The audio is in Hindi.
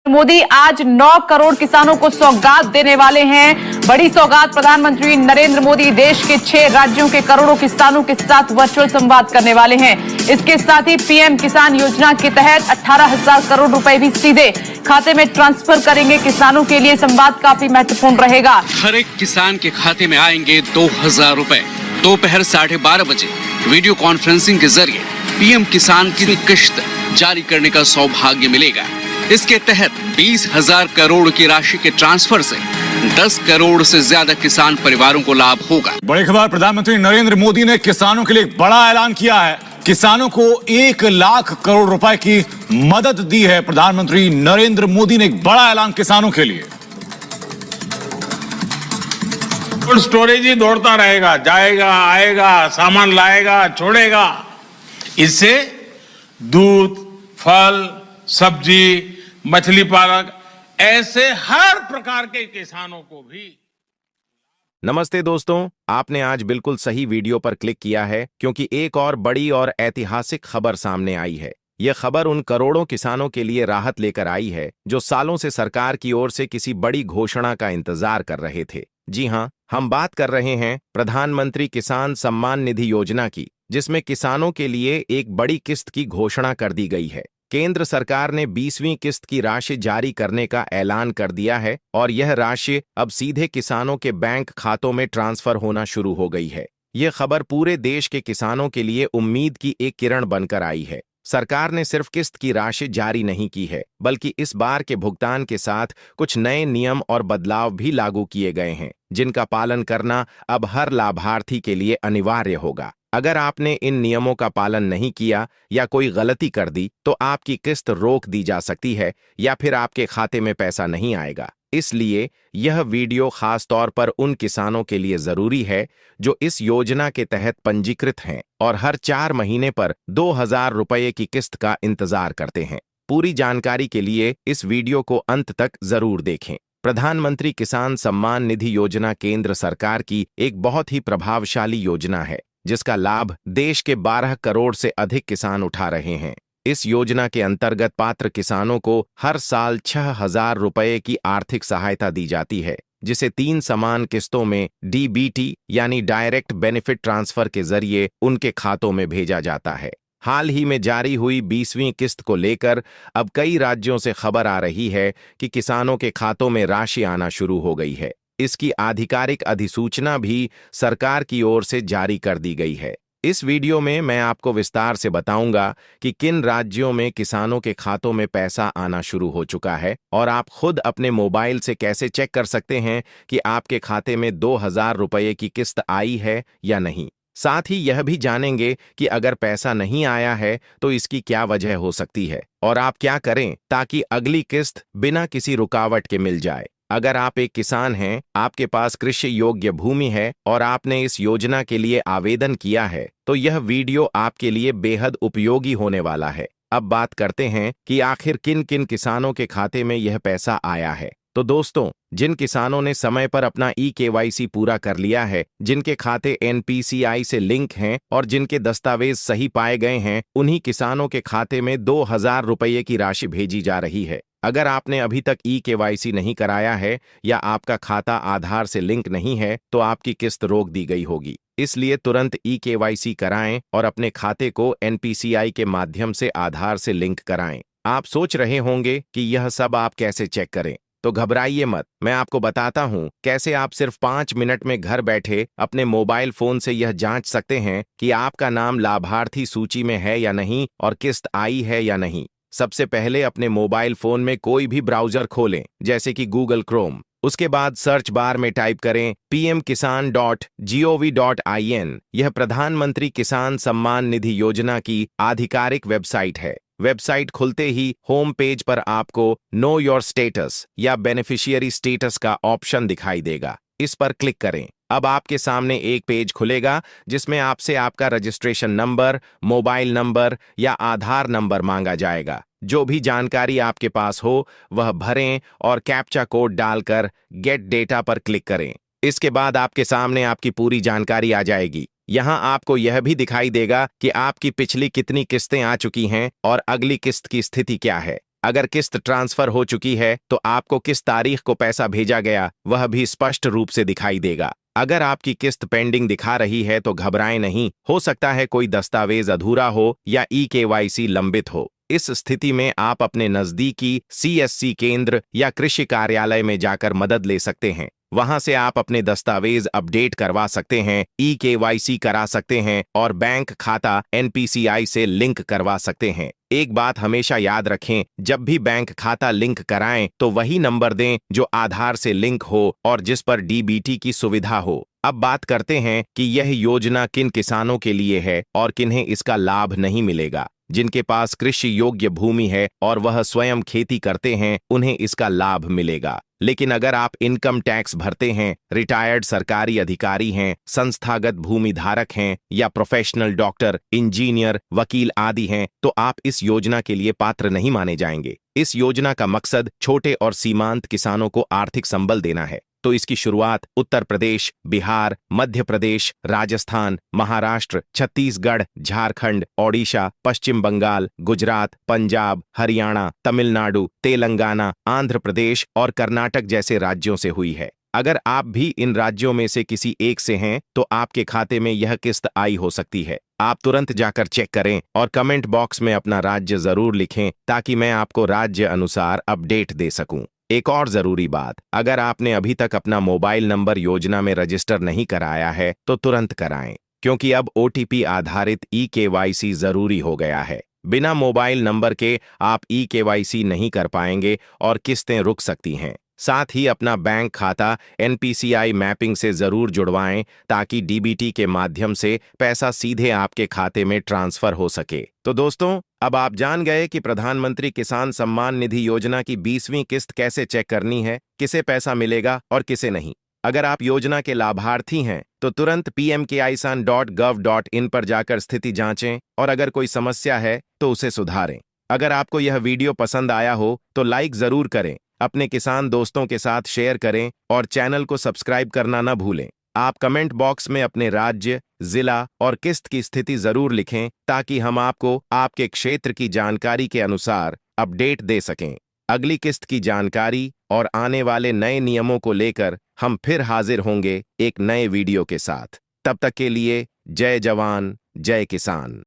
मोदी आज 9 करोड़ किसानों को सौगात देने वाले हैं। बड़ी सौगात। प्रधानमंत्री नरेंद्र मोदी देश के 6 राज्यों के करोड़ों किसानों के साथ वर्चुअल संवाद करने वाले हैं। इसके साथ ही पीएम किसान योजना के तहत 18,000 करोड़ रुपए भी सीधे खाते में ट्रांसफर करेंगे। किसानों के लिए संवाद काफी महत्वपूर्ण रहेगा। हर एक किसान के खाते में आएंगे 2,000 रुपए। दोपहर 12:30 बजे वीडियो कॉन्फ्रेंसिंग के जरिए पीएम किसान की किश्त जारी करने का सौभाग्य मिलेगा। इसके तहत 20,000 करोड़ की राशि के ट्रांसफर से 10 करोड़ से ज्यादा किसान परिवारों को लाभ होगा। बड़ी खबर, प्रधानमंत्री नरेंद्र मोदी ने किसानों के लिए एक बड़ा ऐलान किया है। किसानों को 1 लाख करोड़ रुपए की मदद दी है। प्रधानमंत्री नरेंद्र मोदी ने एक बड़ा ऐलान किसानों के लिए। कोल्ड स्टोरेज ही दौड़ता रहेगा, जाएगा आएगा, सामान लाएगा छोड़ेगा। इससे दूध, फल, सब्जी, मछली पालक ऐसे हर प्रकार के किसानों को भी। नमस्ते दोस्तों, आपने आज बिल्कुल सही वीडियो पर क्लिक किया है, क्योंकि एक और बड़ी और ऐतिहासिक खबर सामने आई है। यह खबर उन करोड़ों किसानों के लिए राहत लेकर आई है जो सालों से सरकार की ओर से किसी बड़ी घोषणा का इंतजार कर रहे थे। जी हां, हम बात कर रहे हैं प्रधानमंत्री किसान सम्मान निधि योजना की, जिसमें किसानों के लिए एक बड़ी किस्त की घोषणा कर दी गई है। केंद्र सरकार ने 20वीं किस्त की राशि जारी करने का ऐलान कर दिया है और यह राशि अब सीधे किसानों के बैंक खातों में ट्रांसफर होना शुरू हो गई है। यह खबर पूरे देश के किसानों के लिए उम्मीद की एक किरण बनकर आई है। सरकार ने सिर्फ किस्त की राशि जारी नहीं की है, बल्कि इस बार के भुगतान के साथ कुछ नए नियम और बदलाव भी लागू किए गए हैं, जिनका पालन करना अब हर लाभार्थी के लिए अनिवार्य होगा। अगर आपने इन नियमों का पालन नहीं किया या कोई गलती कर दी, तो आपकी किस्त रोक दी जा सकती है या फिर आपके खाते में पैसा नहीं आएगा। इसलिए यह वीडियो खास तौर पर उन किसानों के लिए जरूरी है जो इस योजना के तहत पंजीकृत हैं और हर 4 महीने पर 2,000 रुपये की किस्त का इंतजार करते हैं। पूरी जानकारी के लिए इस वीडियो को अंत तक जरूर देखें। प्रधानमंत्री किसान सम्मान निधि योजना केंद्र सरकार की एक बहुत ही प्रभावशाली योजना है, जिसका लाभ देश के 12 करोड़ से अधिक किसान उठा रहे हैं। इस योजना के अंतर्गत पात्र किसानों को हर साल 6,000 रुपये की आर्थिक सहायता दी जाती है, जिसे 3 समान किस्तों में डीबीटी यानी डायरेक्ट बेनिफिट ट्रांसफर के जरिए उनके खातों में भेजा जाता है। हाल ही में जारी हुई 20वीं किस्त को लेकर अब कई राज्यों से खबर आ रही है कि किसानों के खातों में राशि आना शुरू हो गई है। इसकी आधिकारिक अधिसूचना भी सरकार की ओर से जारी कर दी गई है। इस वीडियो में मैं आपको विस्तार से बताऊंगा कि किन राज्यों में किसानों के खातों में पैसा आना शुरू हो चुका है और आप खुद अपने मोबाइल से कैसे चेक कर सकते हैं कि आपके खाते में 2,000 रुपये की किस्त आई है या नहीं। साथ ही यह भी जानेंगे कि अगर पैसा नहीं आया है तो इसकी क्या वजह हो सकती है और आप क्या करें ताकि अगली किस्त बिना किसी रुकावट के मिल जाए। अगर आप एक किसान हैं, आपके पास कृषि योग्य भूमि है और आपने इस योजना के लिए आवेदन किया है, तो यह वीडियो आपके लिए बेहद उपयोगी होने वाला है। अब बात करते हैं कि आखिर किन किन किसानों के खाते में यह पैसा आया है। तो दोस्तों, जिन किसानों ने समय पर अपना KYC पूरा कर लिया है, जिनके खाते NPCI से लिंक हैं और जिनके दस्तावेज सही पाए गए हैं, उन्हीं किसानों के खाते में 2,000 रुपये की राशि भेजी जा रही है। अगर आपने अभी तक KYC नहीं कराया है या आपका खाता आधार से लिंक नहीं है, तो आपकी किस्त रोक दी गई होगी। इसलिए तुरंत KYC कराएं और अपने खाते को NPCI के माध्यम से आधार से लिंक कराएं। आप सोच रहे होंगे कि यह सब आप कैसे चेक करें, तो घबराइए मत, मैं आपको बताता हूं कैसे आप सिर्फ 5 मिनट में घर बैठे अपने मोबाइल फोन से यह जांच सकते हैं कि आपका नाम लाभार्थी सूची में है या नहीं और किस्त आई है या नहीं। सबसे पहले अपने मोबाइल फोन में कोई भी ब्राउजर खोलें, जैसे कि गूगल क्रोम। उसके बाद सर्च बार में टाइप करें pmkisan.gov.in। यह प्रधानमंत्री किसान सम्मान निधि योजना की आधिकारिक वेबसाइट है। वेबसाइट खुलते ही होम पेज पर आपको नो योर स्टेटस या बेनिफिशियरी स्टेटस का ऑप्शन दिखाई देगा। इस पर क्लिक करें। अब आपके सामने एक पेज खुलेगा जिसमें आपसे आपका रजिस्ट्रेशन नंबर, मोबाइल नंबर या आधार नंबर मांगा जाएगा। जो भी जानकारी आपके पास हो वह भरें और कैप्चा कोड डालकर गेट डेटा पर क्लिक करें। इसके बाद आपके सामने आपकी पूरी जानकारी आ जाएगी। यहाँ आपको यह भी दिखाई देगा कि आपकी पिछली कितनी किस्तें आ चुकी हैं और अगली किस्त की स्थिति क्या है। अगर किस्त ट्रांसफर हो चुकी है तो आपको किस तारीख को पैसा भेजा गया वह भी स्पष्ट रूप से दिखाई देगा। अगर आपकी किस्त पेंडिंग दिखा रही है तो घबराएं नहीं, हो सकता है कोई दस्तावेज अधूरा हो या ई-केवाईसी लंबित हो। इस स्थिति में आप अपने नजदीकी सीएससी केंद्र या कृषि कार्यालय में जाकर मदद ले सकते हैं। वहां से आप अपने दस्तावेज अपडेट करवा सकते हैं, ई-केवाईसी करा सकते हैं और बैंक खाता एनपीसीआई से लिंक करवा सकते हैं। एक बात हमेशा याद रखें, जब भी बैंक खाता लिंक कराएं तो वही नंबर दें जो आधार से लिंक हो और जिस पर डीबीटी की सुविधा हो। अब बात करते हैं कि यह योजना किन किसानों के लिए है और किन्हें इसका लाभ नहीं मिलेगा। जिनके पास कृषि योग्य भूमि है और वह स्वयं खेती करते हैं उन्हें इसका लाभ मिलेगा। लेकिन अगर आप इनकम टैक्स भरते हैं, रिटायर्ड सरकारी अधिकारी हैं, संस्थागत भूमि धारक हैं या प्रोफेशनल डॉक्टर, इंजीनियर, वकील आदि हैं तो आप इस योजना के लिए पात्र नहीं माने जाएंगे। इस योजना का मकसद छोटे और सीमांत किसानों को आर्थिक संबल देना है। तो इसकी शुरुआत उत्तर प्रदेश, बिहार, मध्य प्रदेश, राजस्थान, महाराष्ट्र, छत्तीसगढ़, झारखंड, ओडिशा, पश्चिम बंगाल, गुजरात, पंजाब, हरियाणा, तमिलनाडु, तेलंगाना, आंध्र प्रदेश और कर्नाटक जैसे राज्यों से हुई है। अगर आप भी इन राज्यों में से किसी एक से हैं तो आपके खाते में यह किस्त आई हो सकती है। आप तुरंत जाकर चेक करें और कमेंट बॉक्स में अपना राज्य जरूर लिखें ताकि मैं आपको राज्य अनुसार अपडेट दे सकूं। एक और जरूरी बात, अगर आपने अभी तक अपना मोबाइल नंबर योजना में रजिस्टर नहीं कराया है तो तुरंत कराएं, क्योंकि अब ओटीपी आधारित ई-केवाईसी जरूरी हो गया है। बिना मोबाइल नंबर के आप ई-केवाईसी नहीं कर पाएंगे और किस्तें रुक सकती हैं। साथ ही अपना बैंक खाता एनपीसीआई मैपिंग से जरूर जुड़वाएं ताकि डीबीटी के माध्यम से पैसा सीधे आपके खाते में ट्रांसफर हो सके। तो दोस्तों, अब आप जान गए कि प्रधानमंत्री किसान सम्मान निधि योजना की 20वीं किस्त कैसे चेक करनी है, किसे पैसा मिलेगा और किसे नहीं। अगर आप योजना के लाभार्थी हैं तो तुरंत pmkisan.gov.in पर जाकर स्थिति जांचें और अगर कोई समस्या है तो उसे सुधारें। अगर आपको यह वीडियो पसंद आया हो तो लाइक जरूर करें, अपने किसान दोस्तों के साथ शेयर करें और चैनल को सब्सक्राइब करना न भूलें। आप कमेंट बॉक्स में अपने राज्य, जिला और किस्त की स्थिति जरूर लिखें ताकि हम आपको आपके क्षेत्र की जानकारी के अनुसार अपडेट दे सकें। अगली किस्त की जानकारी और आने वाले नए नियमों को लेकर हम फिर हाजिर होंगे एक नए वीडियो के साथ। तब तक के लिए जय जवान, जय किसान।